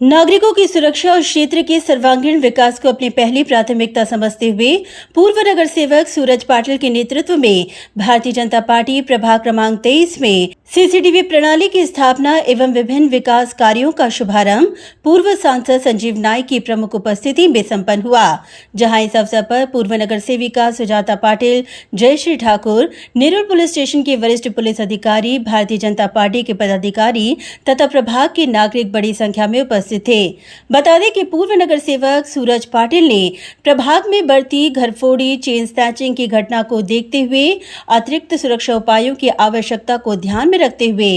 नागरिकों की सुरक्षा और क्षेत्र के सर्वांगीण विकास को अपनी पहली प्राथमिकता समझते हुए पूर्व नगर सेवक सूरज पाटिल के नेतृत्व में भारतीय जनता पार्टी प्रभाग क्रमांक 23 में सीसीटीवी प्रणाली की स्थापना एवं विभिन्न विकास कार्यों का शुभारंभ पूर्व सांसद संजीव नाइक की प्रमुख उपस्थिति में संपन्न हुआ, जहां इस अवसर पर पूर्व नगर सेविका सुजाता पाटिल, जयश्री ठाकुर, नेरुल पुलिस स्टेशन के वरिष्ठ पुलिस अधिकारी, भारतीय जनता पार्टी के पदाधिकारी तथा प्रभाग के नागरिक बड़ी संख्या में उपस्थित थे। बता दें कि पूर्व नगर सेवक सूरज पाटिल ने प्रभाग में बढ़ती घरफोड़ी, चेन स्नैचिंग की घटना को देखते हुए अतिरिक्त सुरक्षा उपायों की आवश्यकता को ध्यान में रखते हुए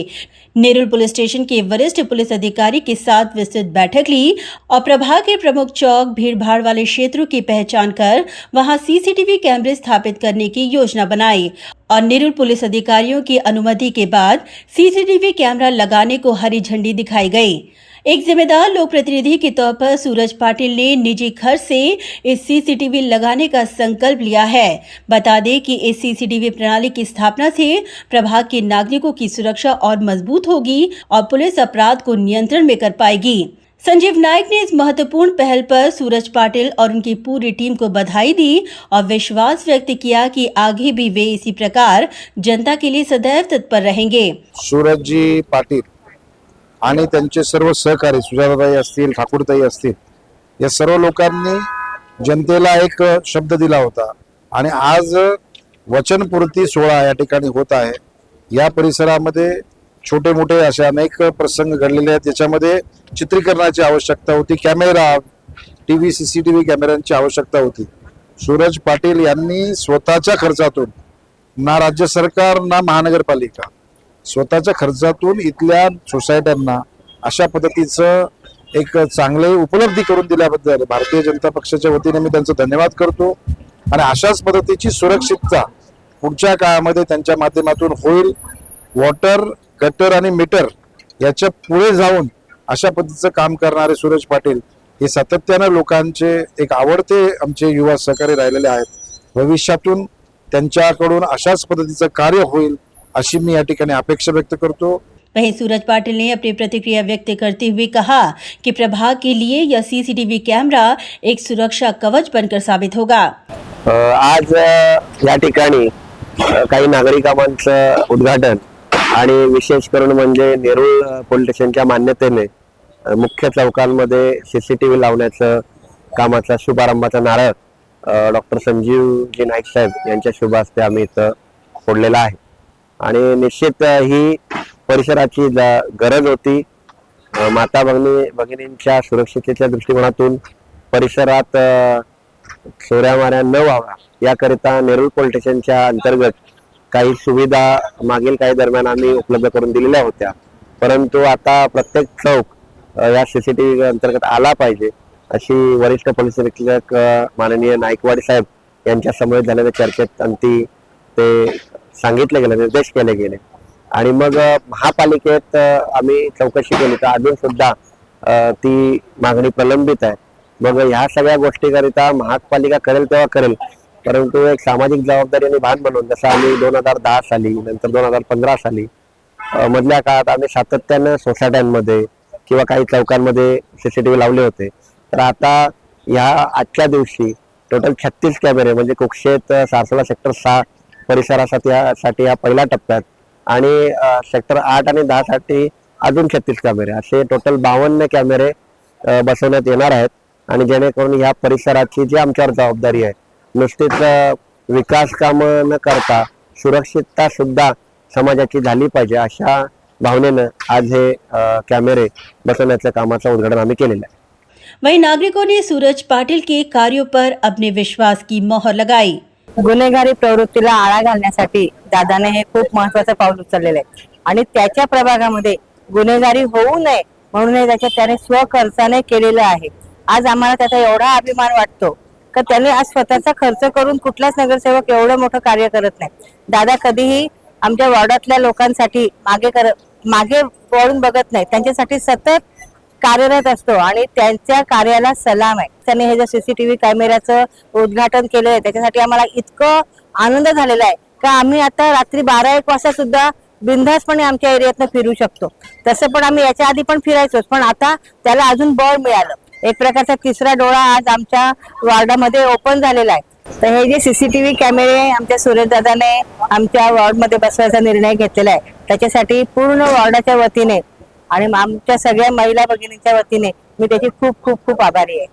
नेरुल पुलिस स्टेशन के वरिष्ठ पुलिस अधिकारी के साथ विस्तृत बैठक ली और प्रभाग के प्रमुख चौक, भीड़भाड़ वाले क्षेत्रों की पहचान कर वहां सीसीटीवी कैमरे स्थापित करने की योजना बनाई और नेरुल पुलिस अधिकारियों की अनुमति के बाद सीसीटीवी कैमरा लगाने को हरी झंडी दिखाई गई। एक जिम्मेदार लोक प्रतिनिधि के तौर पर सूरज पाटिल ने निजी खर्च से इस सीसीटीवी लगाने का संकल्प लिया है। बता दें कि इस सीसीटीवी प्रणाली की स्थापना से प्रभाग के नागरिकों की सुरक्षा और मजबूत होगी और पुलिस अपराध को नियंत्रण में कर पाएगी। संजीव नाइक ने इस महत्वपूर्ण पहल पर सूरज पाटिल और उनकी पूरी टीम को बधाई दी और विश्वास व्यक्त किया कि आगे भी वे इसी प्रकार जनता के लिए सदैव तत्पर रहेंगे। सूरज जी पाटिल आणि त्यांचे सर्व सहकारी सुजाताताई असतील, ठाकूरताई असतील, या सर्व लोकांनी जनतेला एक शब्द दिला होता आणि आज वचनपूर्ती सोहळा या ठिकाणी होत आहे। या परिसरामध्ये छोटे मोठे असे अनेक प्रसंग घडलेले आहेत, त्याच्यामध्ये चित्रीकरणाची आवश्यकता होती, कॅमेरा, टीव्ही, सीसीटीव्ही कॅमेऱ्यांची आवश्यकता होती। सूरज पाटिल यांनी स्वतःच्या खर्चातून, ना राज्य सरकार ना महानगरपालिका, स्वतःच्या खर्चातून इथल्या सोसायट्यांना अशा पद्धतीचं एक चांगले उपलब्धी करून दिल्याबद्दल भारतीय जनता पक्षाच्या वतीने मी त्यांचा धन्यवाद करतो आणि अशाच पद्धतीची सुरक्षितता पुढच्या काळामध्ये त्यांच्या माध्यमातून होईल। वॉटर, गटर आणि मीटर याच्या पुढे जाऊन अशा पद्धतीचं काम करणारे सूरज पाटिल हे सातत्याने लोकांचे एक आवडते आमचे युवा सहकारी राहिलेले आहेत। भविष्यातून त्यांच्याकडून अशाच पद्धतीचं कार्य होईल अशी मी या ठिकाणी अपेक्षा व्यक्त करतो। वहीं सूरज पाटिल ने अपनी प्रतिक्रिया व्यक्त करते हुए कहा कि प्रभाग के लिए यह सीसीटीवी कैमरा एक सुरक्षा कवच बनकर साबित होगा। आज या ठिकाणी काही नागरी कामांचं उद्घाटन आणि विशेष करून म्हणजे नेरुळ पोलीस स्टेशनच्या मान्यतेने मुख्य चौकांमध्ये सीसीटीव्ही लावण्याचं कामाचा शुभारंभाचा नारळ डॉक्टर संजीवजी नाईक साहेब यांच्या शुभ हस्ते आम्ही इथं फोडलेला आहे आणि निश्चित ही परिसराची गरज होती। माता भगिनींच्या सुरक्षिततेच्या दृष्टिकोनातून परिसरात चोऱ्यामाऱ्या न व्हावा याकरिता नेरुळ पोलीस स्टेशनच्या अंतर्गत काही सुविधा मागील काही दरम्यान आम्ही उपलब्ध करून दिलेल्या होत्या, परंतु आता प्रत्येक चौक या सीसीटीव्ही अंतर्गत आला पाहिजे अशी वरिष्ठ पोलीस निरीक्षक माननीय नाईकवाडी साहेब यांच्या समवेत झालेल्या चर्चेत अंती ते सांगितले गेले, निर्देश केले गेले आणि मग महापालिकेत आम्ही चौकशी केली तर अजून सुद्धा ती मागणी प्रलंबित आहे। मग ह्या सगळ्या गोष्टीकरिता महापालिका करेल तेव्हा करेल, परंतु एक सामाजिक जबाबदारी आणि भान म्हणून जसं आम्ही 2010 साली नंतर 2015 साली मधल्या काळात आम्ही सातत्यानं सोसायट्यांमध्ये किंवा काही चौकांमध्ये सीसीटीव्ही लावले होते, तर आता ह्या आजच्या दिवशी टोटल 36 कॅमेरे म्हणजे कुक्षेत सारसोला सेक्टर 6 परिसरासाठी या पहिल्या टप्प्यात आणि सेक्टर 8 आणि 10 साठी अजून 36 कॅमेरे असे टोटल 52 कॅमेरे बसवण्यात येणार आहेत आणि जेणेकरून या परिसराची जी आमच्यावर जबाबदारी आहे, नुसतीच विकास काम न करता सुरक्षितता सुद्धा समाजाची झाली पाहिजे अशा भावनेनं आज हे कॅमेरे बसवण्याच्या कामाचं उद्घाटन आम्ही केलेलं आहे। वहीं नागरिकों ने सूरज पाटिल के कार्यों पर अपने विश्वास की मोहर लगाई। गुन्हेगारी प्रवृत्तीला आळा घालण्यासाठी दादाने हे खूप महत्त्वाचं पाऊल उचललेलं आहे आणि त्याच्या प्रभागामध्ये गुन्हेगारी होऊ नये म्हणून त्याने स्वखर्चाने केलेलं आहे। आज आम्हाला त्याचा एवढा अभिमान वाटतो की त्याने आज स्वतःचा खर्च करून कुठलाच नगरसेवक एवढं मोठं कार्य करत नाही। दादा कधीही आमच्या वॉर्डातल्या लोकांसाठी मागे वळून बघत नाही, त्यांच्यासाठी सतत कार्यरत असतो आणि त्यांच्या कार्याला सलाम आहे। त्याने हे जे सीसीटीव्ही कॅमेऱ्याचं उद्घाटन केलंय त्याच्यासाठी आम्हाला इतकं आनंद झालेला आहे की आम्ही आता रात्री 12-1 वाजता सुद्धा बिनधास्तपणे आमच्या एरियातनं फिरू शकतो. तसं पण आम्ही याच्या आधी पण फिरायचोच, पण आता त्याला अजून बळ मिळालं. एक प्रकारचा तिसरा डोळा आज आमच्या वॉर्डामध्ये ओपन झालेला आहे. तर हे जे सीसीटीव्ही कॅमेरे आमच्या सुरेशदादाने आमच्या वॉर्डमध्ये बसवायचा निर्णय घेतलेला आहे, त्याच्यासाठी पूर्ण वॉर्डाच्या वतीने आणि आमच्या सगळ्या महिला भगिनींच्या वतीने मी त्याची खूप खूप खूप आभारी आहे.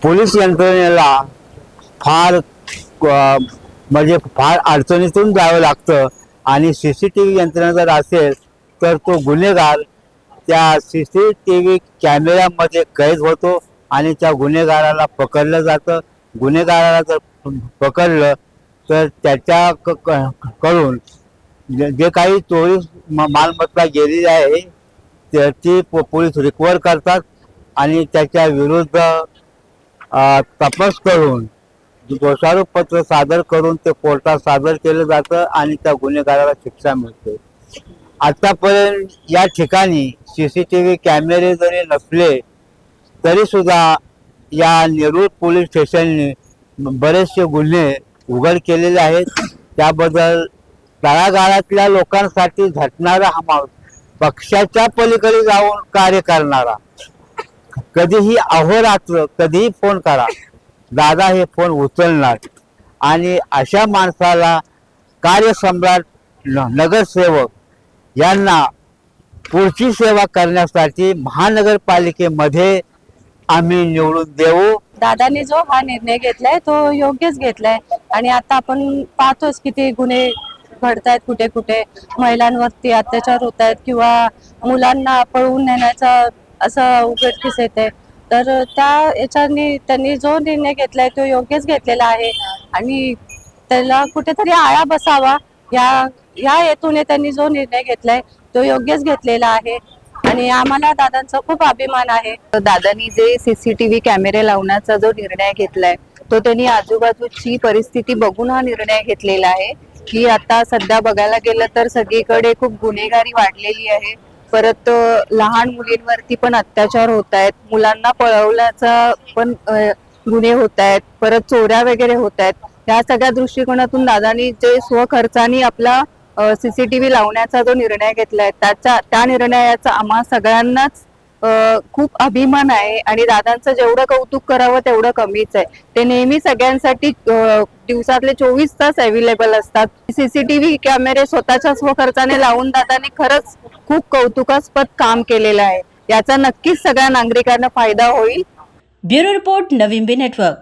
पोलीस यंत्रणेला फार म्हणजे फार अडचणीतून जावं लागतं आणि सीसीटीव्ही यंत्रणा जर असेल तर तो गुन्हेगार त्या सीसीटीव्ही कॅमेऱ्यामध्ये कैद होतो आणि त्या गुन्हेगाराला पकडलं जातं. गुन्हेगाराला जर पकडलं तर त्याच्याकडून जे काही चोरी मालमत्ता गेलेली आहे ती पोलीस रिकवर करतात आणि त्याच्या विरुद्ध तपास करून दोषारोप पत्र सादर करून ते कोर्टात सादर केलं जातं आणि त्या गुन्हेगाराला शिक्षा मिळते. आतापर्यंत या ठिकाणी सीसीटीव्ही कॅमेरे जरी नसले तरी सुद्धा या नेरूळ पोलीस स्टेशनने बरेचसे गुन्हे उघड केलेले आहेत. त्याबद्दल तळागाळातल्या लोकांसाठी झटणारा हा माणूस, पक्षाच्या पलीकडे जाऊन कार्य करणारा, कधीही अहोरात्र कधीही फोन करा, दादा हे फोन उचलणार आणि अशा माणसाला कार्यसम्राट नगरसेवक यांना पुढची सेवा करण्यासाठी महानगरपालिकेमध्ये आम्ही निवडून देऊ. दादाने जो हा निर्णय घेतलाय तो योग्यच घेतलाय आणि आता आपण पाहतोच किती गुन्हे घडतायत, कुठे कुठे महिलांवरती अत्याचार होत आहेत किंवा मुलांना पळवून नेण्याचा असं उघडकीस येते. तर त्या याच्यानी त्यांनी जो निर्णय घेतलाय तो योग्यच घेतलेला आहे आणि त्याला कुठेतरी आळा बसावा या हेतूने त्यांनी जो निर्णय घेतलाय तो योग्यच घेतलेला आहे आणि आम्हाला दादांचा खूप अभिमान आहे. दादांनी जे सीसीटीव्ही कॅमेरे लावण्याचा जो निर्णय घेतलाय तो त्यांनी आजूबाजूची परिस्थिती बघून हा निर्णय घेतलेला आहे की आता सध्या बघायला गेलं तर सगळीकडे खूप गुन्हेगारी वाढलेली आहे. परत लहान मुलींवरती पण अत्याचार होत आहेत, मुलांना पळवल्याचा पण गुन्हे होत आहेत, परत चोऱ्या वगैरे होत आहेत. या सगळ्या दृष्टिकोनातून दादांनी जे स्वखर्चाने आपला सीसीटीव्ही लावण्याचा जो निर्णय घेतलाय त्या निर्णयाचा आम्हा सगळ्यांनाच खूप अभिमान आहे आणि दादांचं जेवढं कौतुक करावं तेवढं कमीच आहे. ते नेहमी सगळ्यांसाठी दिवसातले 24 तास अवेलेबल असतात. सीसीटीव्ही कॅमेरे स्वतःच्या स्वखर्चाने लावून दादांनी खरंच खूप कौतुकास्पद काम केलेलं आहे. याचा नक्कीच सगळ्या नागरिकांना फायदा होईल. ब्युरो रिपोर्ट, नवीन बी नेटवर्क.